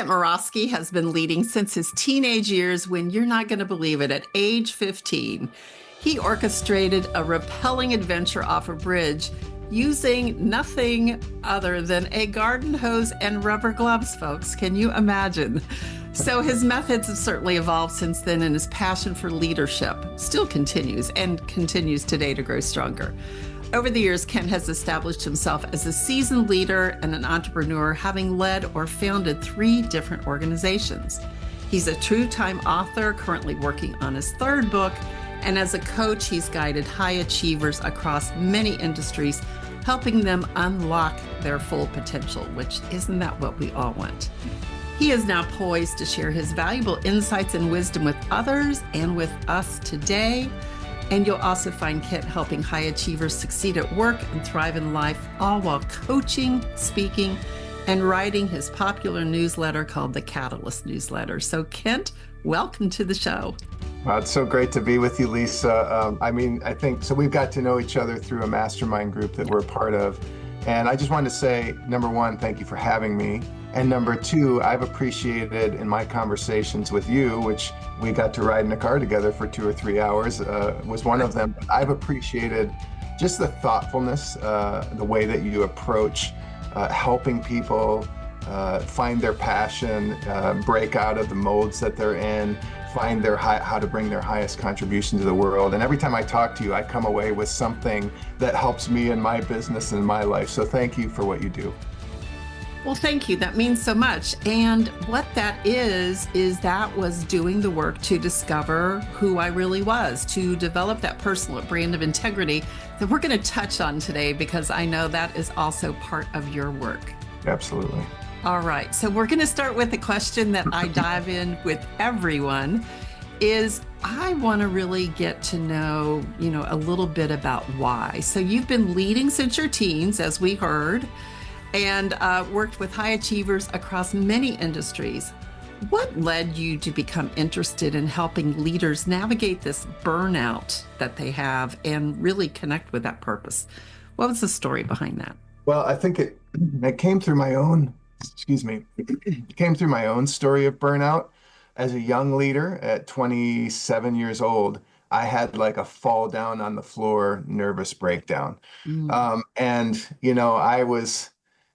Kent Murawski has been leading since his teenage years when you're not going to believe it. At age 15, he orchestrated a rappelling adventure off a bridge using nothing other than a garden hose and rubber gloves, folks. Can you imagine? So his methods have certainly evolved since then, and his passion for leadership still continues and continues today to grow stronger. Over the years, Kent has established himself as a seasoned leader and an entrepreneur, having led or founded 3 different organizations. He's a two-time author, currently working on his 3rd book, and as a coach, he's guided high achievers across many industries, helping them unlock their full potential, which isn't that what we all want? He is now poised to share his valuable insights and wisdom with others and with us today. And you'll also find Kent helping high achievers succeed at work and thrive in life, all while coaching, speaking, and writing his popular newsletter called the Catalyst Newsletter. So Kent, welcome to the show. Wow, it's so great to be with you, Lisa. I think, so we've got to know each other through a mastermind group that we're a part of. And I just wanted to say, number 1, thank you for having me. And number 2, I've appreciated in my conversations with you, which we got to ride in a car together for 2 or 3 hours, was one of them. I've appreciated just the thoughtfulness, the way that you approach helping people find their passion, break out of the molds that they're in, find how to bring their highest contribution to the world. And every time I talk to you, I come away with something that helps me in my business and in my life. So thank you for what you do. Well, thank you. That means so much. And what that is that was doing the work to discover who I really was, to develop that personal brand of integrity that we're going to touch on today, because I know that is also part of your work. Absolutely. All right. So we're going to start with a question that I dive in with everyone is I want to really get to know, a little bit about why. So you've been leading since your teens, as we heard, and worked with high achievers across many industries. What led you to become interested in helping leaders navigate this burnout that they have and really connect with that purpose? What was the story behind that? Well, I think it came through my own, it came through my own story of burnout. As a young leader at 27 years old, I had like a fall down on the floor, nervous breakdown. I was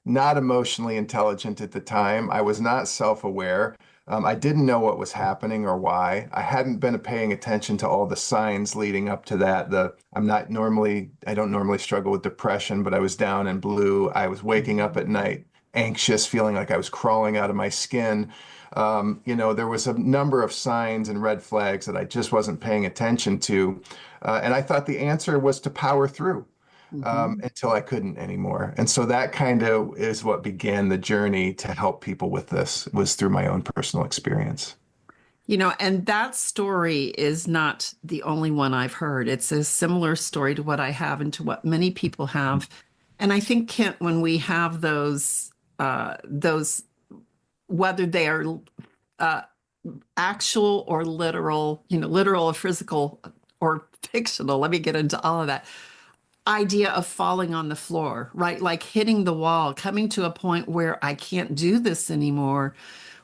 not emotionally intelligent at the time. I was not self-aware. I didn't know what was happening or why. I hadn't been paying attention to all the signs leading up to that. I don't normally struggle with depression, but I was down and blue. I was waking up at night, anxious, feeling like I was crawling out of my skin. There was a number of signs and red flags that I just wasn't paying attention to. And I thought the answer was to power through. Until I couldn't anymore. And so that kind of is what began the journey to help people with this, was through my own personal experience. And that story is not the only one I've heard. It's a similar story to what I have and to what many people have. And I think, Kent, when we have those, whether they are actual or literal, literal or physical or fictional, let me get into all of that idea of falling on the floor, right? Like hitting the wall, coming to a point where I can't do this anymore.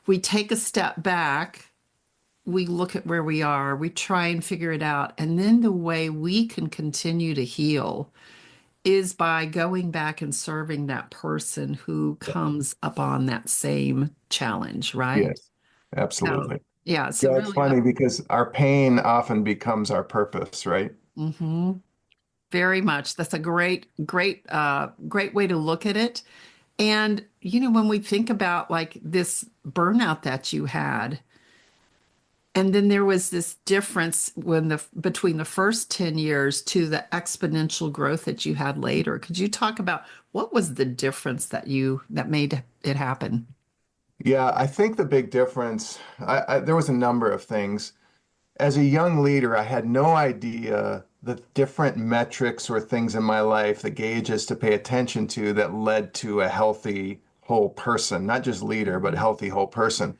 We take a step back, we look at where we are, we try and figure it out. And then the way we can continue to heal is by going back and serving that person who comes upon that same challenge, right? Yes, absolutely. So, yeah. So it's funny because our pain often becomes our purpose, right? Mm-hmm. Very much. That's a great way to look at it. And, when we think about like this burnout that you had, and then there was this difference between the first 10 years to the exponential growth that you had later. Could you talk about what was the difference that made it happen? Yeah, I think the big difference, there was a number of things. As a young leader, I had no idea the different metrics or things in my life, the gauges to pay attention to that led to a healthy whole person, not just leader, but healthy whole person.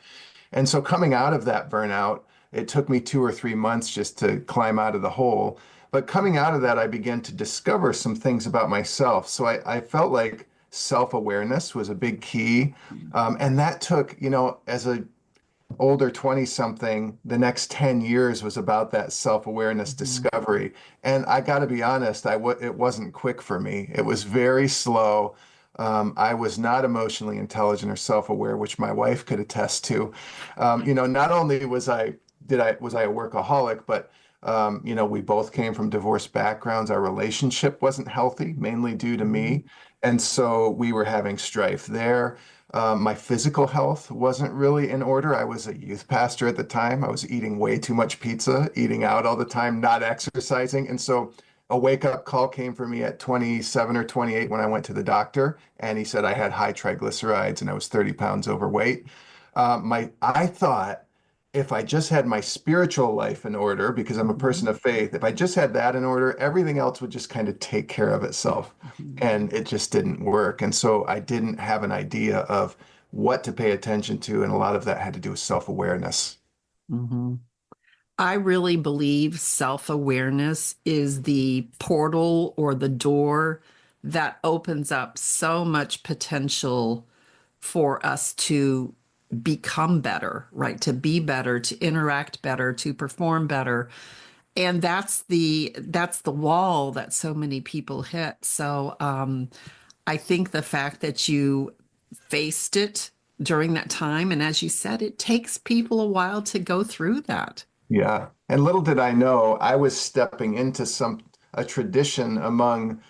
And so coming out of that burnout, it took me 2 or 3 months just to climb out of the hole. But coming out of that, I began to discover some things about myself. So I felt like self-awareness was a big key. And that took, as a older 20 something, the next 10 years was about that self-awareness Mm-hmm. discovery. And I got to be honest, it wasn't quick for me. It was very slow. I was not emotionally intelligent or self-aware, which my wife could attest to. Not only was I a workaholic, but we both came from divorced backgrounds. Our relationship wasn't healthy, mainly due to Mm-hmm. me. And so we were having strife there. My physical health wasn't really in order. I was a youth pastor at the time. I was eating way too much pizza, eating out all the time, not exercising. And so a wake-up call came for me at 27 or 28 when I went to the doctor, and he said I had high triglycerides and I was 30 pounds overweight. I thought if I just had my spiritual life in order, because I'm a Mm-hmm. person of faith, if I just had that in order, everything else would just kind of take care of itself. And it just didn't work. And so I didn't have an idea of what to pay attention to. And a lot of that had to do with self-awareness. Mm-hmm. I really believe self-awareness is the portal or the door that opens up so much potential for us to become better, right? To be better, to interact better, to perform better. And that's the wall that so many people hit. So I think the fact that you faced it during that time, and as you said, it takes people a while to go through that. Yeah. And little did I know, I was stepping into a tradition among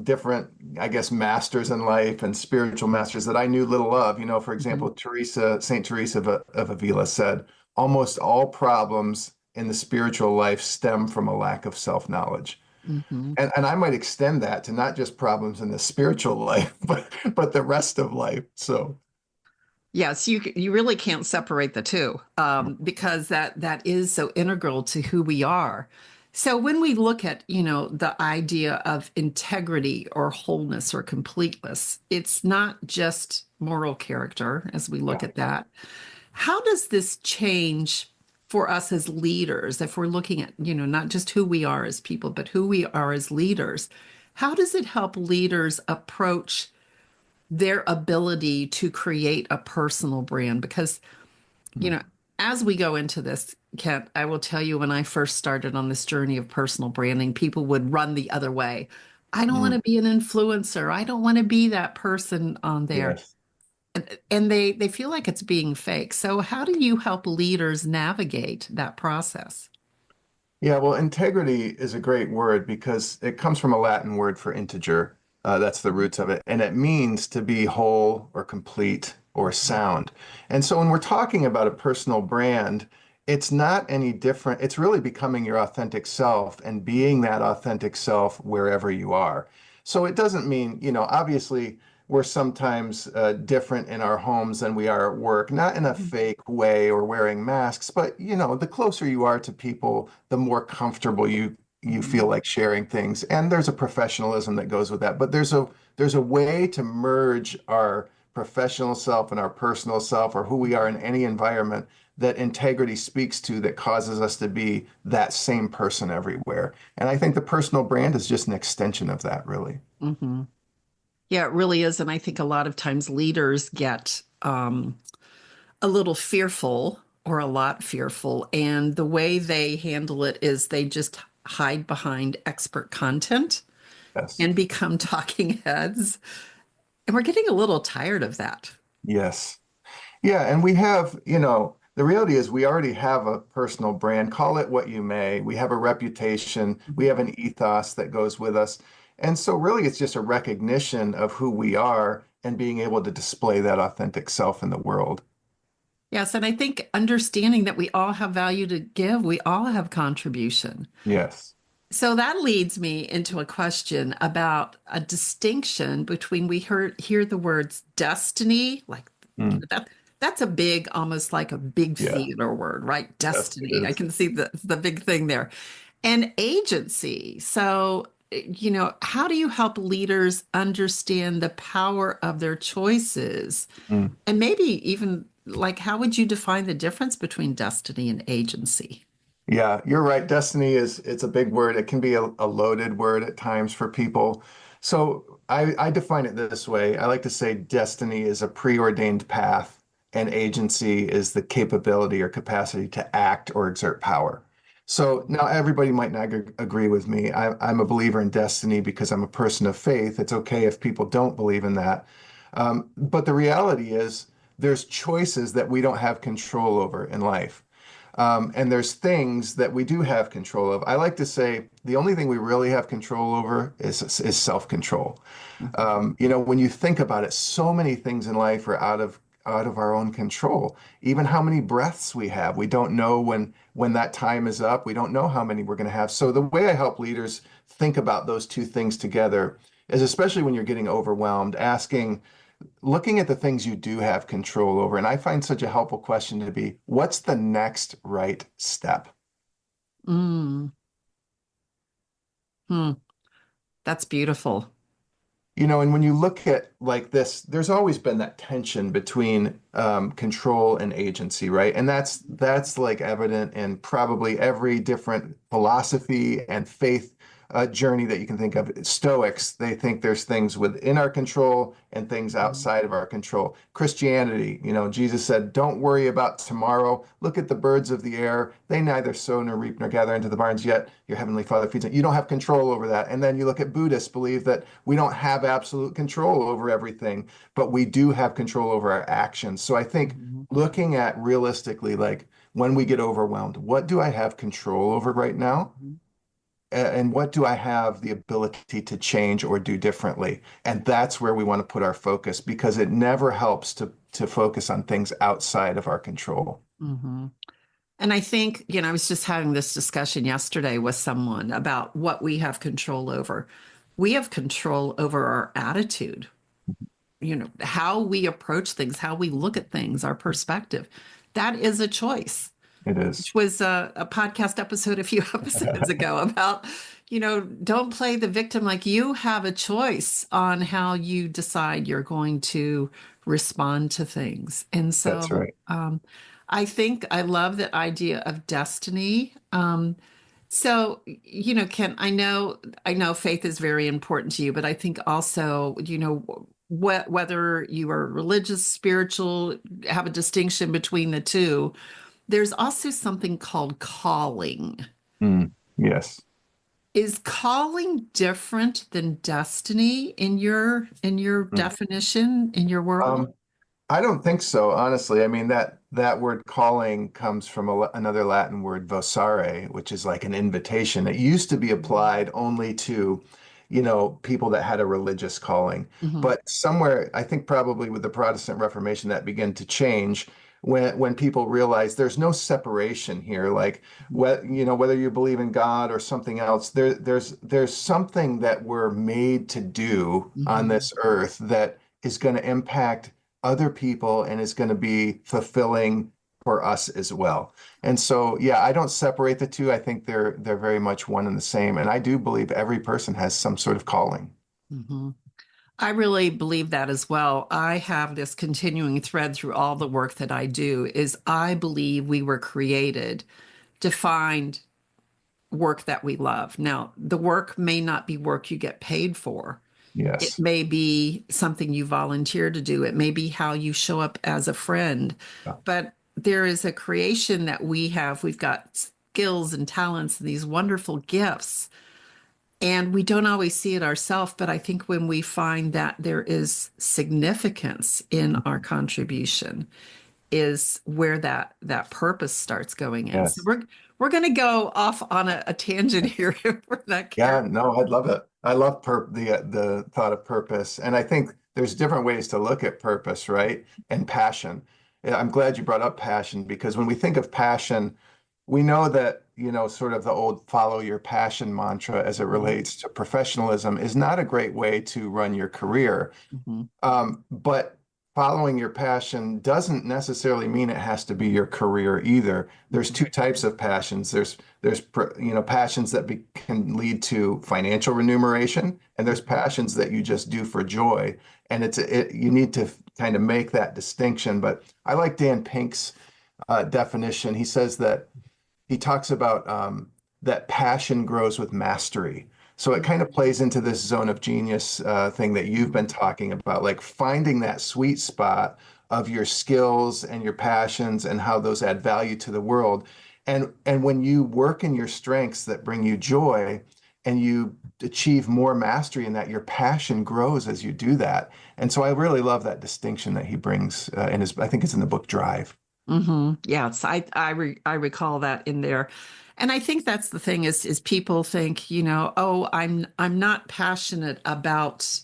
different, I guess, masters in life and spiritual masters that I knew little of. For Mhm. example, Saint Teresa of Avila said, almost all problems in the spiritual life stem from a lack of self-knowledge. Mhm. And I might extend that to not just problems in the spiritual life, but the rest of life. So, Yes, you really can't separate the two because that is so integral to who we are. So when we look at, the idea of integrity or wholeness or completeness, it's not just moral character as we look yeah. at that. How does this change for us as leaders if we're looking at, not just who we are as people, but who we are as leaders? How does it help leaders approach their ability to create a personal brand? Because, you know, as we go into this, Kent, I will tell you when I first started on this journey of personal branding, people would run the other way. I don't want Mm, to be an influencer. I don't want to be that person on there. yes. And they feel like it's being fake. So how do you help leaders navigate that process? Yeah, well, integrity is a great word because it comes from a Latin word for integer. That's the roots of it. And it means to be whole or complete or sound. And so when we're talking about a personal brand, it's not any different. It's really becoming your authentic self and being that authentic self wherever you are. So it doesn't mean, obviously we're sometimes different in our homes than we are at work, not in a fake way or wearing masks, but the closer you are to people, the more comfortable you feel Mhm. like sharing things. And there's a professionalism that goes with that. But there's a way to merge our professional self and our personal self or who we are in any environment that integrity speaks to that causes us to be that same person everywhere. And I think the personal brand is just an extension of that, really. Mhm. Yeah, it really is. And I think a lot of times leaders get a little fearful or a lot fearful. And the way they handle it is they just hide behind expert content Yes. and become talking heads. And we're getting a little tired of that. Yes. Yeah, and we have, the reality is we already have a personal brand. Call it what you may. We have a reputation, we Mhm. have an ethos that goes with us. And so really it's just a recognition of who we are and being able to display that authentic self in the world. Yes, and I think understanding that we all have value to give, we all have contribution. Yes. So that leads me into a question about a distinction between hear the words destiny, like Mm, that's a big, almost like a big yeah. theater word, right? Yes, it Destiny. I is. can see the big thing there. And agency. So, how do you help leaders understand the power of their choices? Mm. And maybe even like how would you define the difference between destiny and agency? Yeah, you're right. Destiny it's a big word. It can be a loaded word at times for people. So I define it this way. I like to say destiny is a preordained path, and agency is the capability or capacity to act or exert power. So now everybody might not agree with me. I'm a believer in destiny because I'm a person of faith. It's okay if people don't believe in that. But the reality is there's choices that we don't have control over in life. And there's things that we do have control of. I like to say the only thing we really have control over is self-control. When you think about it, so many things in life are out of our own control. Even how many breaths we have, we don't know when that time is up. We don't know how many we're going to have. So the way I help leaders think about those two things together is, especially when you're getting overwhelmed, looking at the things you do have control over. And I find such a helpful question to be, what's the next right step? Mm. Hmm. That's beautiful. And when you look at like this, there's always been that tension between control and agency, right? And that's like evident in probably every different philosophy and faith journey that you can think of. Stoics, they think there's things within our control and things Mhm. outside of our control. Christianity, Jesus said, "Don't worry about tomorrow. Look at the birds of the air. They neither sow nor reap nor gather into the barns, yet your heavenly Father feeds them." You don't have control over that. And then you look at Buddhists, believe that we don't have absolute control over everything, but we do have control over our actions. So I think Mhm. looking at realistically, like when we get overwhelmed, what do I have control over right now? Mhm. And what do I have the ability to change or do differently? And that's where we want to put our focus, because it never helps to focus on things outside of our control. Mhm. And I think, I was just having this discussion yesterday with someone about what we have control over. We have control over our attitude, how we approach things, how we look at things, our perspective. That is a choice, It which is. was a podcast episode a few episodes ago about, don't play the victim. Like, you have a choice on how you decide you're going to respond to things. And That's so, right. I think I love the idea of destiny. So, Ken, I know faith is very important to you, but I think also, whether you are religious, spiritual, have a distinction between the two, there's also something called calling. Mm, yes. Is calling different than destiny in your Mm. definition, in your world? Um, I don't think so, honestly. I mean, that word calling comes from another Latin word, vocare, which is like an invitation. It used to be Mhm. applied only to, people that had a religious calling. Mhm. But somewhere, I think probably with the Protestant Reformation, that began to change when people realized there's no separation here. Like, whether you believe in God or something else, there's something that we're made to do on Mhm. this earth that is going to impact other people and is going to be fulfilling for us as well. And so, yeah, I don't separate the two. I think they're very much one and the same. And I do believe every person has some sort of calling. Mhm. I really believe that as well. I have this continuing thread through all the work that I do is I believe we were created to find work that we love. Now, the work may not be work you get paid for. It Yes. may be something you volunteer to do. It may be how you show up as a friend. Yeah. But there is a creation that we have. We've got skills and talents and these wonderful gifts. And we don't always see it ourselves, but I think when we find that there is significance in our contribution is where that purpose starts going in. So Yes. we're going to go off on a tangent here if we're not Yeah, careful. no, I'd love it. I love the thought of purpose, and I think there's different ways to look at purpose, right? And passion. Yeah, I'm glad you brought up passion, because when we think of passion, we know that, sort of the old follow your passion mantra as it Mhm. relates to professionalism is not a great way to run your career. Mhm. But following your passion doesn't necessarily mean it has to be your career either. There's Mhm. two types of passions. There's passions that can lead to financial remuneration, and there's Mhm. passions that you just do for joy. And you need to kind of make that distinction. But I like Dan Pink's definition. He says that he talks about that passion grows with mastery. So it kind of plays into this zone of genius thing that you've been talking about, like finding that sweet spot of your skills and your passions and how those add value to the world. And when you work in your strengths that bring you joy and you achieve more mastery in that, your passion grows as you do that. And so I really love that distinction that he brings in his, I think it's in the book Drive. Yes, I recall that in there. And I think that's the thing is people think, oh, I'm not passionate about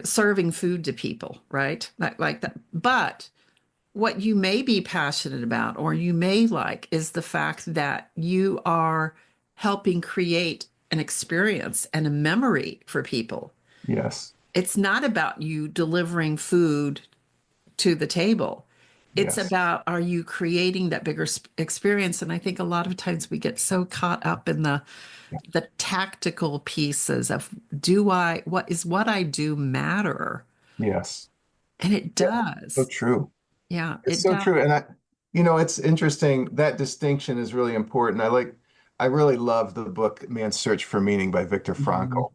serving food to people, right? Like that. But what you may be passionate about or you may like is the fact that you are helping create an experience and a memory for people. Yes. It's not about you delivering food to the table. It's Yes. about, are you creating that bigger experience? And I think a lot of times we get so caught up in the tactical pieces of what I do matter? Yes. And it Yeah. So does. true. Yeah, It's it so does. true. And it's interesting. That distinction is really important. I really love the book Man's Search for Meaning by Viktor Mhm. Frankl.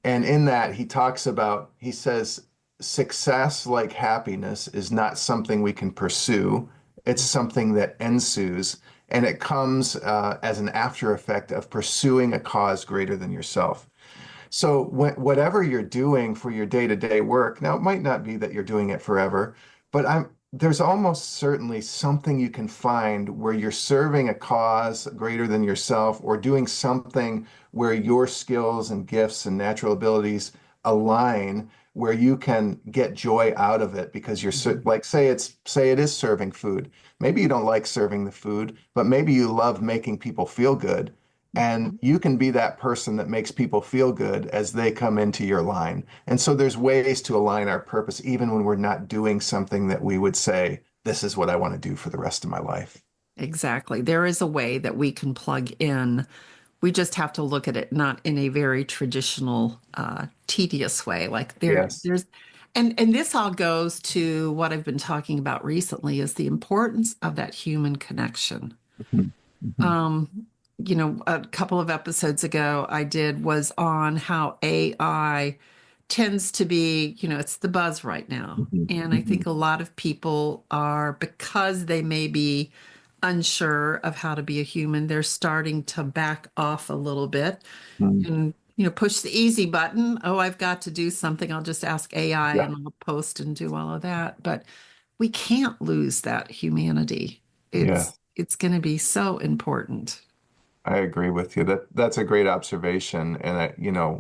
And in that, he says, success like happiness is not something we can pursue. It's something that ensues, and it comes as an after effect of pursuing a cause greater than yourself. So whatever you're doing for your day-to-day work, now it might not be that you're doing it forever, but there's almost certainly something you can find where you're serving a cause greater than yourself or doing something where your skills and gifts and natural abilities align, where you can get joy out of it because Mhm. like say it is serving food. Maybe you don't like serving the food, but maybe you love making people feel good. And you can be that person that makes people feel good as they come into your line. And so there's ways to align our purpose, even when we're not doing something that we would say, this is what I want to do for the rest of my life. Exactly. There is a way that we can plug in. We just have to look at it not in a very traditional, tedious way. Like Yes. and this all goes to what I've been talking about recently is the importance of that human connection. Mhm. Mhm. Um, a couple of episodes ago I did was on how AI tends to be, it's the buzz right now. Mhm. And I think Mhm. a lot of people are, because they may be unsure of how to be a human, they're starting to back off a little bit Mhm. and, push the easy button. Oh, I've got to do something. I'll just ask AI Yeah. and I'll post and do all of that. But we can't lose that humanity. Yeah. It's going to be so important. I agree with you. That's a great observation. And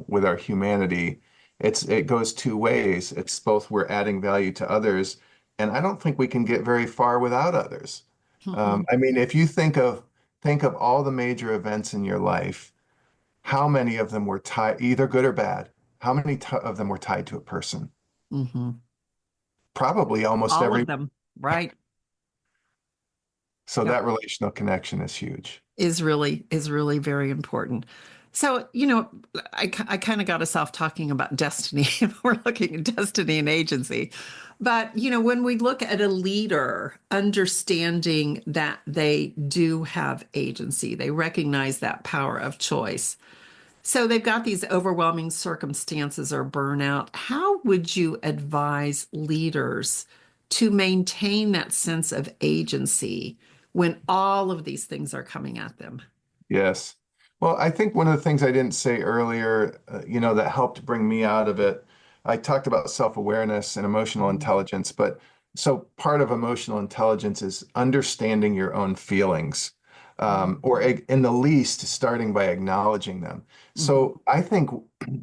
with our humanity, it goes two ways. It's both we're adding value to others, and I don't think we can get very far without others. Mm-mm. I mean, if you think of all the major events in your life, how many of them were tied, either good or bad? How many of them were tied to a person? Hmm. Probably almost All every. of them, right? So Yep. that relational connection is huge. Is really very important. So, I kind of got us off talking about destiny. We're looking at destiny and agency. But, when we look at a leader, understanding that they do have agency, they recognize that power of choice. So they've got these overwhelming circumstances or burnout. How would you advise leaders to maintain that sense of agency when all of these things are coming at them? Yes. Well, I think one of the things I didn't say earlier, that helped bring me out of it, I talked about self-awareness and emotional Mhm. intelligence, but so part of emotional intelligence is understanding your own feelings, or in the least, starting by acknowledging them. Mhm. So I think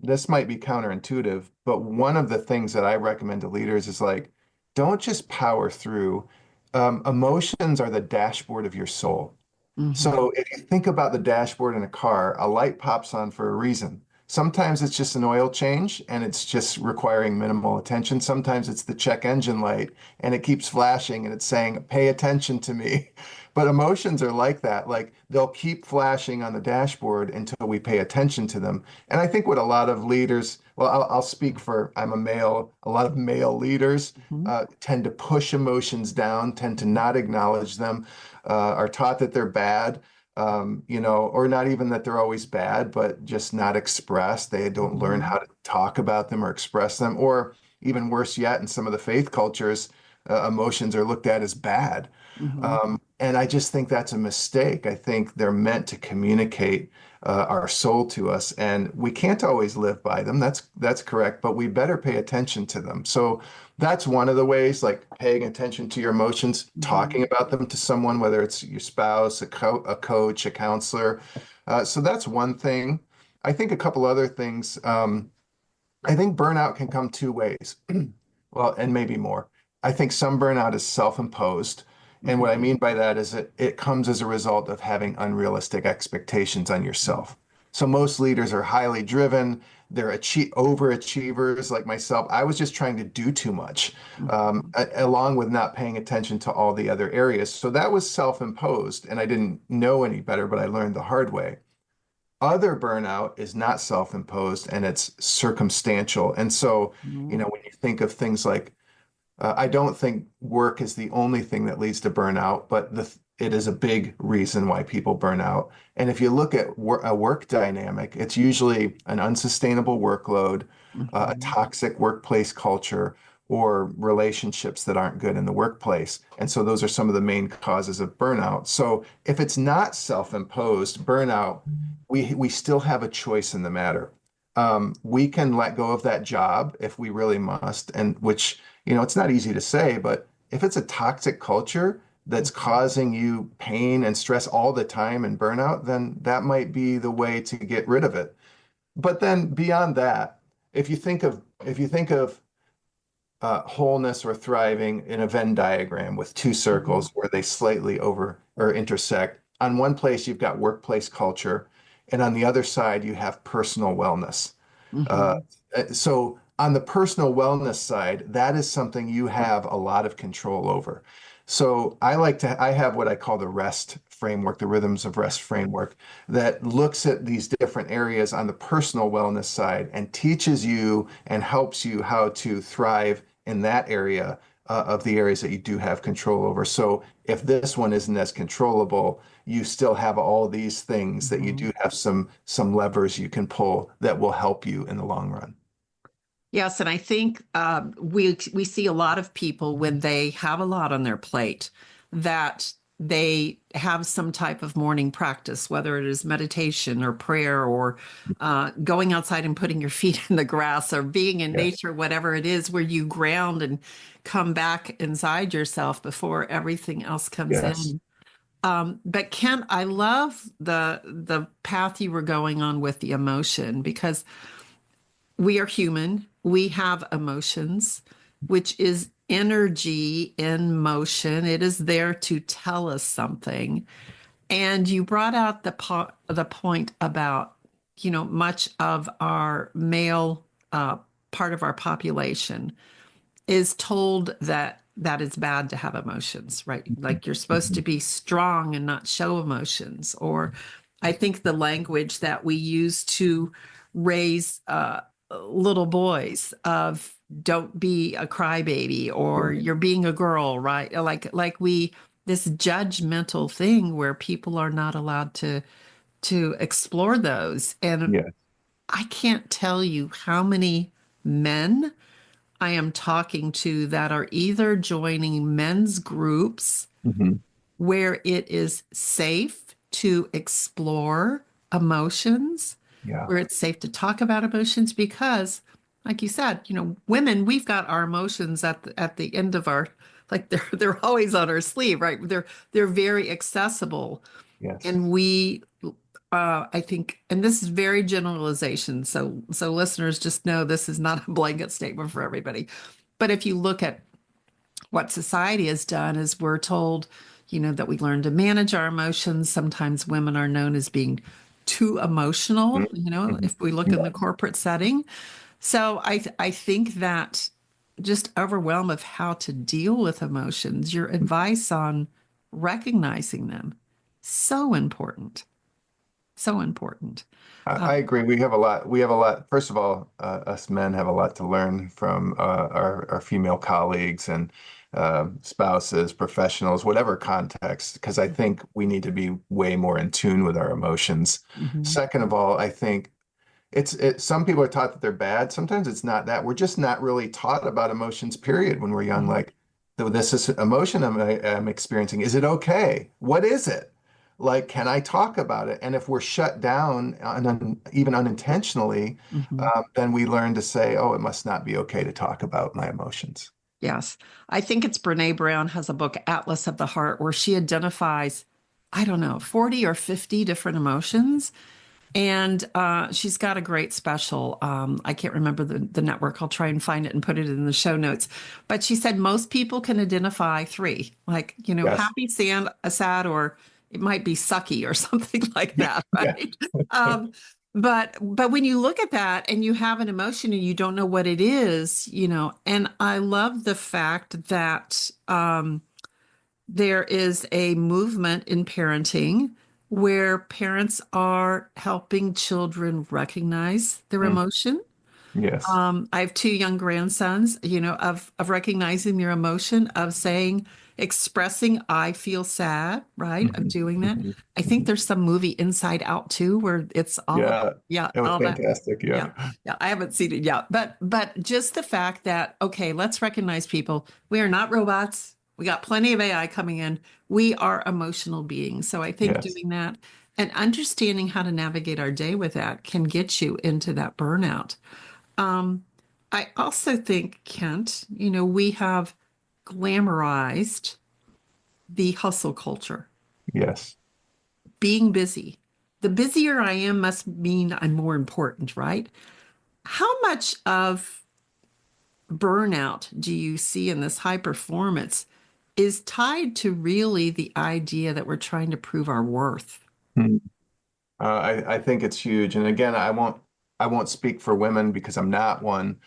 this might be counterintuitive, but one of the things that I recommend to leaders is like, don't just power through. Emotions are the dashboard of your soul. Mhm. So if you think about the dashboard in a car, a light pops on for a reason. Sometimes it's just an oil change and it's just requiring minimal attention. Sometimes it's the check engine light and it keeps flashing and it's saying, pay attention to me. But emotions are like that. Like they'll keep flashing on the dashboard until we pay attention to them. And I think what a lot of leaders, well, I'll speak for, I'm a male, a lot of male leaders Mhm. tend to push emotions down, tend to not acknowledge them, are taught that they're bad. or not even that they're always bad, but just not expressed. They don't learn Mhm. how to talk about them or express them, or even worse yet, in some of the faith cultures, emotions are looked at as bad. Mhm. And I just think that's a mistake. I think they're meant to communicate our soul to us, and we can't always live by them. That's correct, but we better pay attention to them. So that's one of the ways, like paying attention to your emotions, Mhm. talking about them to someone, whether it's your spouse, a coach, a counselor. So that's one thing. I think a couple other things. I think burnout can come two ways. Well, and maybe more. I think some burnout is self-imposed. And what I Mhm. mean by that is it comes as a result of having unrealistic expectations on yourself. So most leaders are highly driven. They're overachievers like myself. I was just trying to do too much, Mhm. along with not paying attention to all the other areas. So that was self-imposed, and I didn't know any better, but I learned the hard way. Other burnout is not self-imposed and it's circumstantial. And so, Mhm. when you think of things like, I don't think work is the only thing that leads to burnout, but it is a big reason why people burn out. And if you look at a work dynamic, it's usually an unsustainable workload, a Mhm. toxic workplace culture, or relationships that aren't good in the workplace. And so those are some of the main causes of burnout. So if it's not self-imposed burnout, we still have a choice in the matter. We can let go of that job if we really must, and which, it's not easy to say, but if it's a toxic culture that's Mhm. causing you pain and stress all the time and burnout, then that might be the way to get rid of it. But then beyond that, if you think of wholeness or thriving in a Venn diagram with two Mhm. circles where they slightly over or intersect. On one place, you've got workplace culture, and on the other side, you have personal wellness. Uh, Mhm. so on the personal wellness side, that is something you have a lot of control over. So I have what I call the rest framework, the rhythms of rest framework, that looks at these different areas on the personal wellness side and teaches you and helps you how to thrive in that area of the areas that you do have control over. So if this one isn't as controllable, you still have all these things that you Mhm. do have some levers you can pull that will help you in the long run. Yes, and I think we see a lot of people when they have a lot on their plate that they have some type of morning practice, whether it is meditation or prayer or going outside and putting your feet in the grass or being in Yes. nature, whatever it is, where you ground and come back inside yourself before everything else comes Yes. in. But Kent, I love the path you were going on with the emotion because we are human. We have emotions, which is energy in motion. It is there to tell us something. And you brought out the point about, much of our male part of our population is told that that is bad to have emotions, right? Like you're supposed to Mhm. be strong and not show emotions. Or I think the language that we use to raise little boys of don't be a crybaby or you're being a girl, right? Like we this judgmental thing where people are not allowed to explore those. And Yes. I can't tell you how many men I am talking to that are either joining men's groups Mhm. where it is safe to explore emotions, Yeah. where it's safe to talk about emotions, because, like you said, women, we've got our emotions at the end of our, like they're always on our sleeve, right? They're very accessible, Yes. and I think, and this is very generalization. So listeners just know this is not a blanket statement for everybody. But if you look at what society has done, is we're told, that we learn to manage our emotions. Sometimes women are known as being too emotional, Mhm. if we look in the Yeah. corporate setting. So I think that just overwhelm of how to deal with emotions, your advice on recognizing them, so important. So important. I agree. We have a lot. We have a lot. First of all, us men have a lot to learn from our female colleagues, and spouses, professionals, whatever context, because I think we need to be way more in tune with our emotions. Mhm. Second of all, I think some people are taught that they're bad. Sometimes it's not that. We're just not really taught about emotions, period, when we're young. Mhm. Like, this is emotion I'm experiencing. Is it okay? What is it? Like, can I talk about it? And if we're shut down, even unintentionally, Mhm. then we learn to say, oh, it must not be okay to talk about my emotions. Yes. I think it's Brene Brown has a book, Atlas of the Heart, where she identifies, I don't know, 40 or 50 different emotions. And she's got a great special. I can't remember the network. I'll try and find it and put it in the show notes. But she said most people can identify three, like, Yes. happy, sad, or it might be sucky or something like that, Yeah. right? Um, but when you look at that and you have an emotion and you don't know what it is, and I love the fact that there is a movement in parenting where parents are helping children recognize their Mm, emotion. yes. I have two young grandsons, of recognizing their emotion, of saying, expressing, I feel sad, right? Of Mhm, doing that. mhm, I think mhm. there's some movie Inside Out too, where it's all about, Yeah, yeah, it was all that. fantastic. Yeah. Yeah. Yeah. I haven't seen it yet. But just the fact that, okay, let's recognize people. We are not robots. We got plenty of AI coming in. We are emotional beings. So I think Yes. doing that and understanding how to navigate our day with that can get you into that burnout. Um, I also think, Kent, we have glamorized the hustle culture, Yes. being busy. The busier I am must mean I'm more important, right? How much of burnout do you see in this high performance is tied to really the idea that we're trying to prove our worth? I think it's huge. And again, I won't speak for women because I'm not one.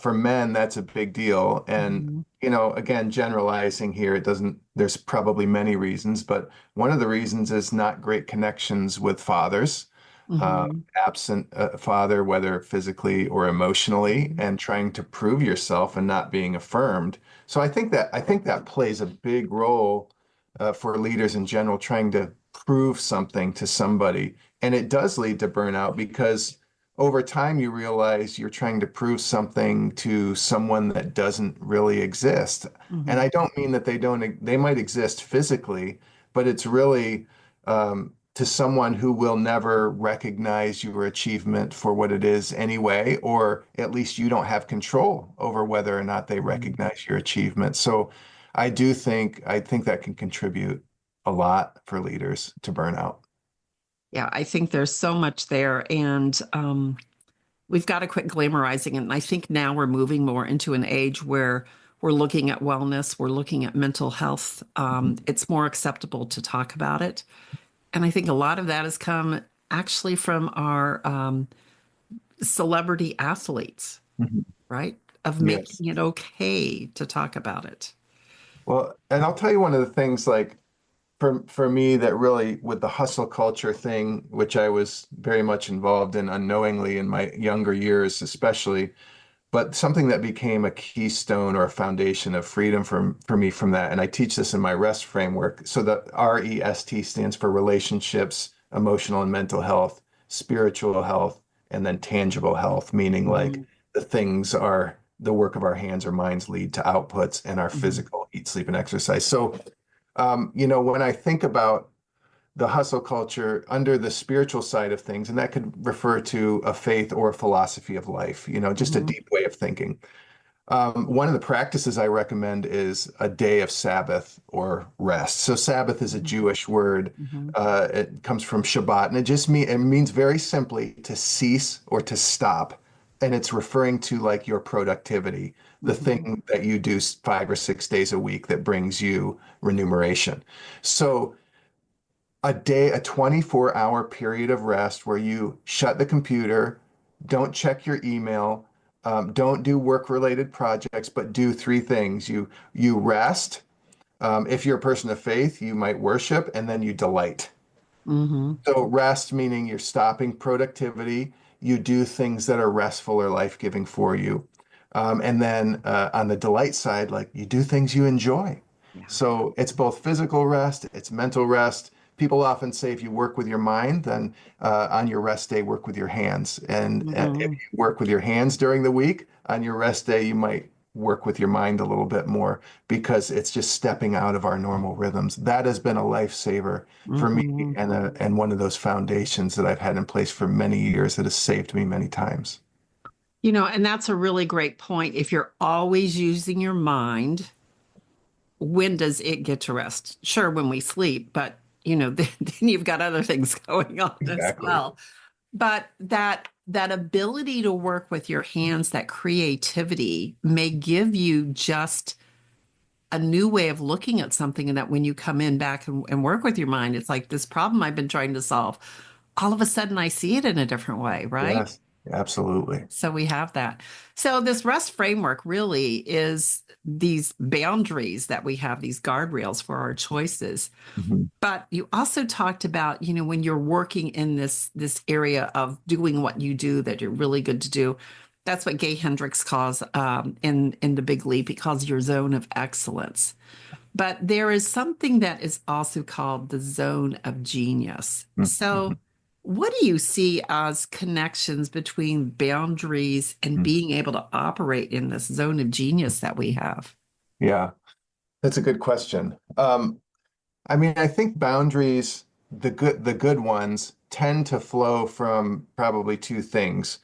For men, that's a big deal. And Mhm. again, generalizing here, there's probably many reasons, but one of the reasons is not great connections with fathers, uh, Mhm. absent father, whether physically or emotionally, Mhm. and trying to prove yourself and not being affirmed. So I think that plays a big role for leaders in general, trying to prove something to somebody. And it does lead to burnout because over time you realize you're trying to prove something to someone that doesn't really exist. And Mhm. I don't mean that they might exist physically, but it's really to someone who will never recognize your achievement for what it is anyway, or at least you don't have control over whether or not they Mhm. recognize your achievement. So I think that can contribute a lot for leaders to burnout. Yeah, I think there's so much there. And we've got to quit glamorizing it. And I think now we're moving more into an age where we're looking at wellness, we're looking at mental health. It's more acceptable to talk about it. And I think a lot of that has come actually from our celebrity athletes, Mhm. right? Of Yes. making it okay to talk about it. Well, and I'll tell you one of the things like for me that really with the hustle culture thing, which I was very much involved in unknowingly in my younger years, especially, but something that became a keystone or a foundation of freedom for me from that. And I teach this in my REST framework. So the REST stands for relationships, emotional and mental health, spiritual health, and then tangible health, meaning like Mhm. the things are the work of our hands or minds lead to outputs and our Mhm. physical eat, sleep, and exercise. So, when I think about the hustle culture under the spiritual side of things, and that could refer to a faith or a philosophy of life, just a Mhm. deep way of thinking. One of the practices I recommend is a day of Sabbath or rest. So Sabbath is a Mhm. Jewish word. Mhm. It comes from Shabbat, and it means very simply to cease or to stop. And it's referring to like your productivity, the Mhm. thing that you do 5 or 6 days a week that brings you remuneration. So a 24-hour period of rest where you shut the computer, don't check your email, don't do work-related projects, but do three things. You rest. If you're a person of faith, you might worship, and then you delight. Mhm. So rest meaning you're stopping productivity. You do things that are restful or life-giving for you. And then on the delight side, like you do things you enjoy. Yeah. So it's both physical rest, it's mental rest. People often say if you work with your mind, then on your rest day, work with your hands. And if Hmm. you work with your hands during the week, on your rest day, you might work with your mind a little bit more because it's just stepping out of our normal rhythms. That has been a lifesaver for me Hmm. and one of those foundations that I've had in place for many years that has saved me many times. And that's a really great point. If you're always using your mind, when does it get to rest? Sure, when we sleep, but then you've got other things going on as Exactly. well. But that ability to work with your hands, that creativity may give you just a new way of looking at something, and that when you come in back and work with your mind, it's like this problem I've been trying to solve. All of a sudden I see it in a different way, right? Yes, absolutely. So we have that. So this rest framework really is these boundaries that we have, these guardrails for our choices. Mhm. But you also talked about, when you're working in this area of doing what you do that you're really good to do. That's what Gay Hendricks calls in the Big Leap. He calls your zone of excellence. But there is something that is also called the zone of genius. Mhm. So, what do you see as connections between boundaries and Mhm. being able to operate in this zone of genius that we have? Yeah, that's a good question. I mean, I think boundaries, the good ones, tend to flow from probably two things,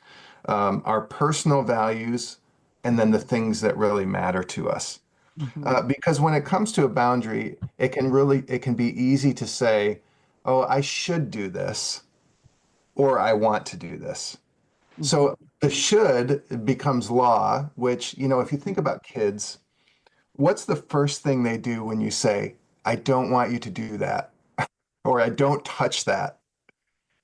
our personal values and then the things that really matter to us. Hmm. Because when it comes to a boundary, it can be easy to say, oh, I should do this, or I want to do this. So Hmm. the should becomes law, which, if you think about kids, what's the first thing they do when you say, I don't want you to do that, or I don't touch that,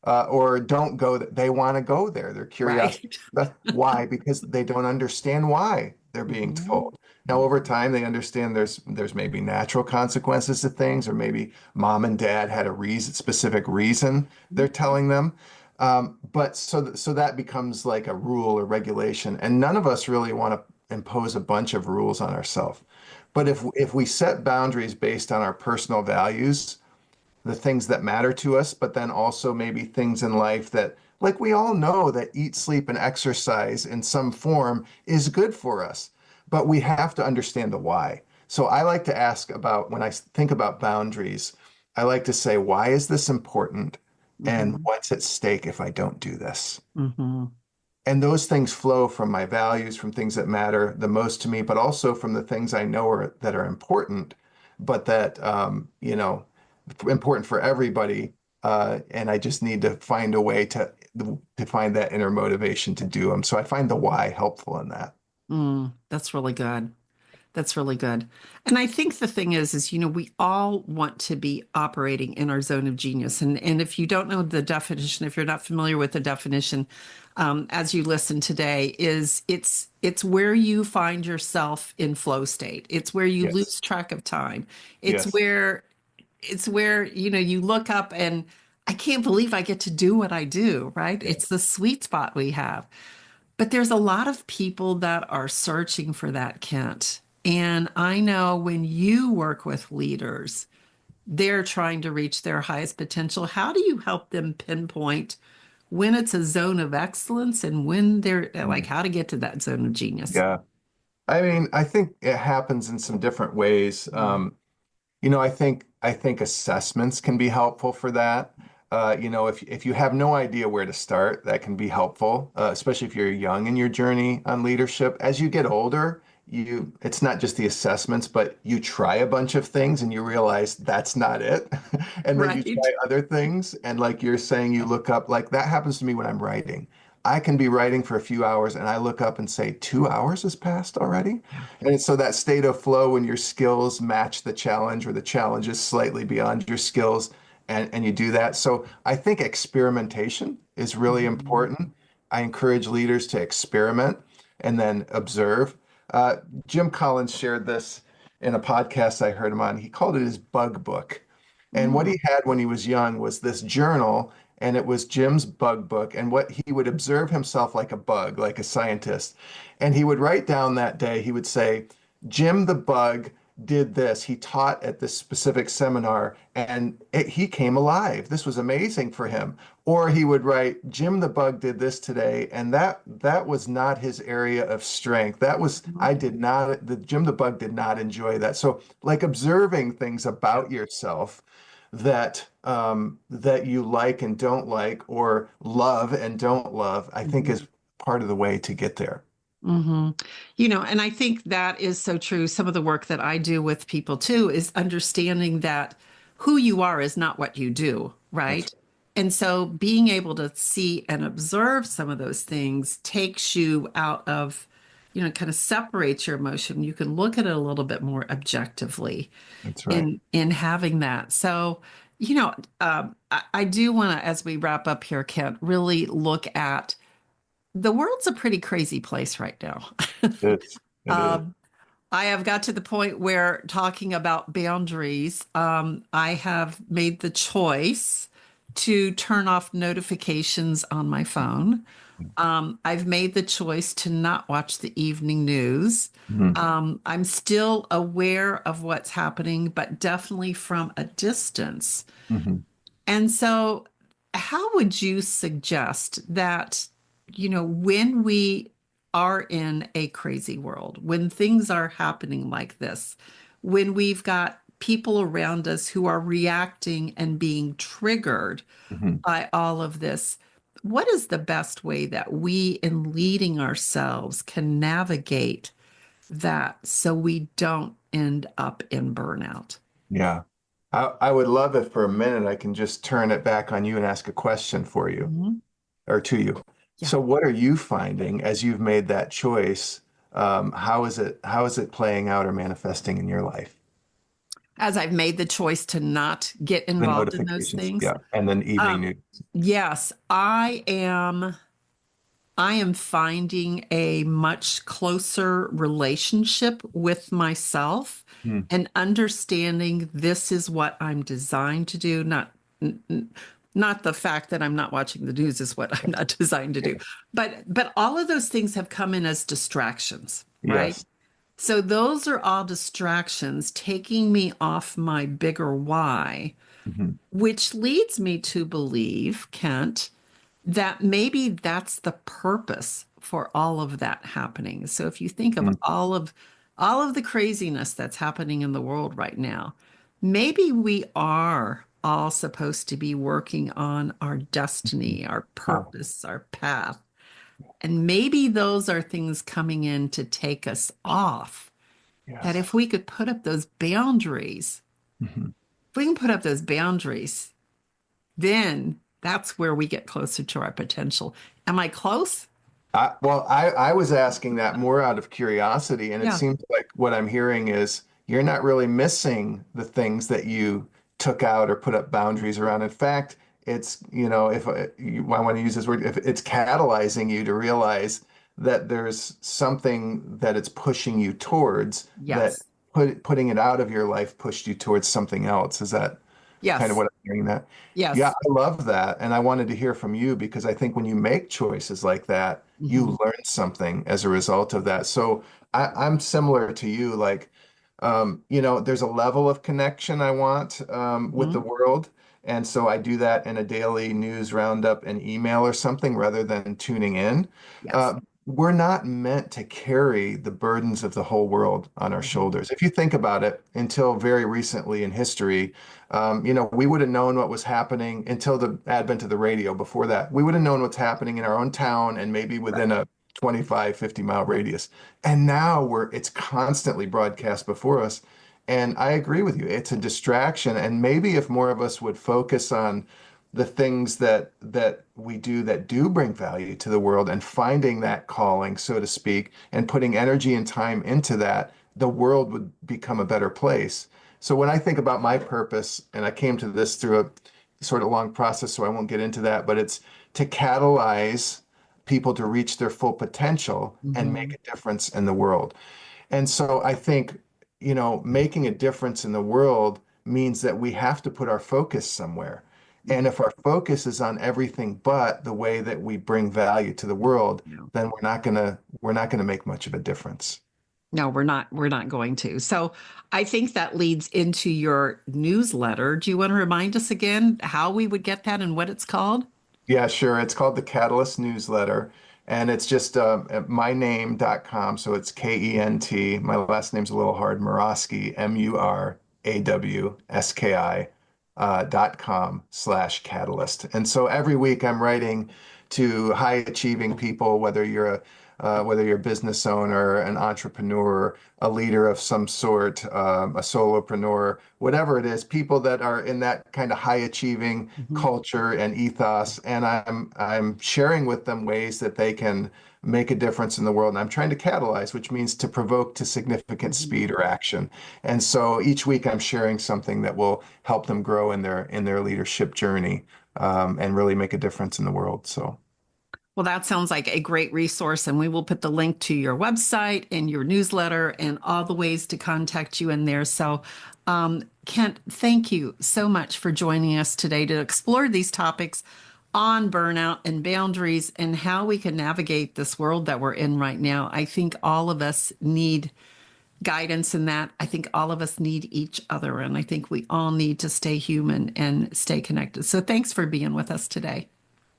or don't go? They want to go there. They're curious. Right. That's why, because they don't understand why they're being Hmm. told. Now, over time, they understand there's maybe natural consequences to things, or maybe mom and dad had a specific reason they're telling them. But so that becomes like a rule or regulation, and none of us really want to impose a bunch of rules on ourselves. But if we set boundaries based on our personal values, the things that matter to us, but then also maybe things in life that, like we all know that eat, sleep, and exercise in some form is good for us, but we have to understand the why. So I like to ask about when I think about boundaries, I like to say, why is this important? And Hmm. what's at stake if I don't do this? Hmm. And those things flow from my values, from things that matter the most to me, but also from the things I know that are important, but that important for everybody. And I just need to find a way to find that inner motivation to do them. So I find the why helpful in that. That's really good. That's really good. And I think the thing is, we all want to be operating in our zone of genius. And if you don't know the definition, if you're not familiar with the definition, as you listen today, it's where you find yourself in flow state. It's where you Yes. lose track of time. It's Yes. where you look up and I can't believe I get to do what I do, right? Yeah. It's the sweet spot we have. But there's a lot of people that are searching for that, Kent. And I know when you work with leaders, they're trying to reach their highest potential. How do you help them pinpoint when it's a zone of excellence and when they're like, Mm. how to get to that zone of genius? Yeah. I mean, I think it happens in some different ways. I think assessments can be helpful for that. If you have no idea where to start, that can be helpful, especially if you're young in your journey on leadership. As you get older, it's not just the assessments, but you try a bunch of things and you realize that's not it. And then you Right. try other things. And like you're saying, you look up, like that happens to me when I'm writing. I can be writing for a few hours and I look up and say, 2 hours has passed already. Yeah. And so that state of flow when your skills match the challenge or the challenge is slightly beyond your skills and you do that. So I think experimentation is really Mhm. important. I encourage leaders to experiment and then observe. Uh, Jim Collins shared this in a podcast I heard him on. He called it his bug book. And what Mm. he had when he was young was this journal, and it was Jim's bug book. And what he would observe himself like a bug, like a scientist. And he would write down that day, he would say, Jim the bug did this. He taught at this specific seminar and he came alive. This was amazing for him. Or he would write, Jim the bug did this today, and that was not his area of strength. That was I did not the Jim the bug did not enjoy that. So like observing things about yourself that you like and don't like, or love and don't love, I think Mhm. is part of the way to get there. hmm You know, and I think that is so true. Some of the work that I do with people too is understanding that who you are is not what you do, That's right? And so being able to see and observe some of those things takes you out of, kind of separates your emotion. You can look at it a little bit more objectively that's right. in having that. So, I do want to, as we wrap up here, Kent, really look at the world's a pretty crazy place right now. It is. It is. Um, I have got to the point where talking about boundaries, I have made the choice to turn off notifications on my phone. I've made the choice to not watch the evening news. Mhm. I'm still aware of what's happening, but definitely from a distance. Mhm. And so, how would you suggest that, when we are in a crazy world, when things are happening like this, when we've got people around us who are reacting and being triggered Mhm. by all of this, what is the best way that we, in leading ourselves, can navigate that so we don't end up in burnout? Yeah. I would love if for a minute I can just turn it back on you and ask a question for you Mhm. or to you. Yeah. So what are you finding as you've made that choice? How is it playing out or manifesting in your life? As I've made the choice to not get The involved in those notifications, things. yeah, and then evening Um, news. yes, I am finding a much closer relationship with myself Hmm. and understanding this is what I'm designed to do, not the fact that I'm not watching the news is what I'm not designed to do. But all of those things have come in as distractions, right? Yes. So those are all distractions taking me off my bigger why, Mhm. which leads me to believe, Kent, that maybe that's the purpose for all of that happening. So if you think of Mhm. all of the craziness that's happening in the world right now, maybe we are all supposed to be working on our Mhm. destiny, our Wow. purpose, our path. And maybe those are things coming in to take us off. That Yes. if we could put up those boundaries, Mhm. if we can put up those boundaries, then that's where we get closer to our potential. Am I close? I was asking that more out of curiosity, and it Yeah. seems like what I'm hearing is you're not really missing the things that you took out or put up boundaries around. In fact, it's, if I want to use this word, if it's catalyzing you to realize that there's something that it's pushing you towards, that Yes. putting it out of your life pushed you towards something else. Is that kind of Yes. what I'm hearing that? Yeah, Yes. I love that. And I wanted to hear from you because I think when you make choices like that, hmm you learn something as a result of that. So I'm similar to you. Like, there's a level of connection I want with the hmm world. And so I do that in a daily news roundup and email or something rather than tuning in. Yes. We're not meant to carry the burdens of the whole world on our hmm shoulders. If you think about it, until very recently in history, we would have known what was happening until the advent of the radio. Before that, we would have known what's happening in our own town and maybe within a 25, 50-mile radius. And now it's constantly broadcast before us. And I agree with you. It's a distraction. And maybe if more of us would focus on the things that we do that do bring value to the world and finding that calling, so to speak, and putting energy and time into that, the world would become a better place. So when I think about my purpose, and I came to this through a sort of long process, so I won't get into that, but it's to catalyze people to reach their full potential and make hmm a difference in the world. And so I think, making a difference in the world means that we have to put our focus somewhere. And if our focus is on everything but the way that we bring value to the world, Yeah. then we're not gonna make much of a difference. No, we're not going to. So I think that leads into your newsletter. Do you want to remind us again how we would get that and what it's called? Yeah, sure. It's called the Catalyst Newsletter, and it's just at myname.com. So it's Kent. My last name's a little hard, Murawski, Murawski, .com/catalyst. And so every week I'm writing to high achieving people, whether you're a business owner, an entrepreneur, a leader of some sort, a solopreneur, whatever it is, people that are in that kind of high achieving Mhm. culture and ethos, and I'm sharing with them ways that they can make a difference in the world. And I'm trying to catalyze, which means to provoke to significant Mhm. speed or action. And so each week I'm sharing something that will help them grow in their leadership journey, and really make a difference in the world. So. Well, that sounds like a great resource, and we will put the link to your website and your newsletter and all the ways to contact you in there. So, Kent, thank you so much for joining us today to explore these topics on burnout and boundaries and how we can navigate this world that we're in right now. I think all of us need guidance in that. I think all of us need each other, and I think we all need to stay human and stay connected. So, thanks for being with us today.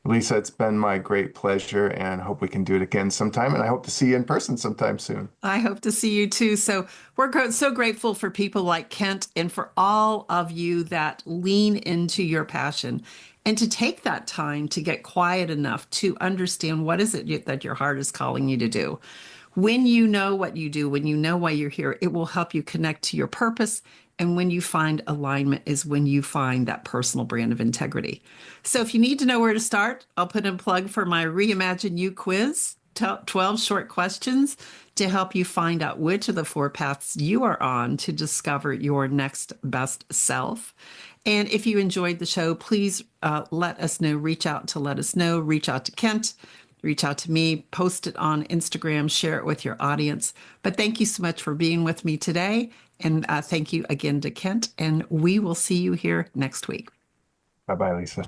Lisa, it's been my great pleasure and hope we can do it again sometime. And I hope to see you in person sometime soon. I hope to see you too. So we're so grateful for people like Kent and for all of you that lean into your passion and to take that time to get quiet enough to understand what is it that your heart is calling you to do. When you know what you do, when you know why you're here, it will help you connect to your purpose. And when you find alignment is when you find that personal brand of integrity. So if you need to know where to start, I'll put in a plug for my Reimagine You quiz, 12 short questions to help you find out which of the four paths you are on to discover your next best self. And if you enjoyed the show, please let us know. Reach out to let us know. Reach out to Kent. Reach out to me. Post it on Instagram. Share it with your audience. But thank you so much for being with me today. And thank you again to Kent. And we will see you here next week. Bye bye, Lisa.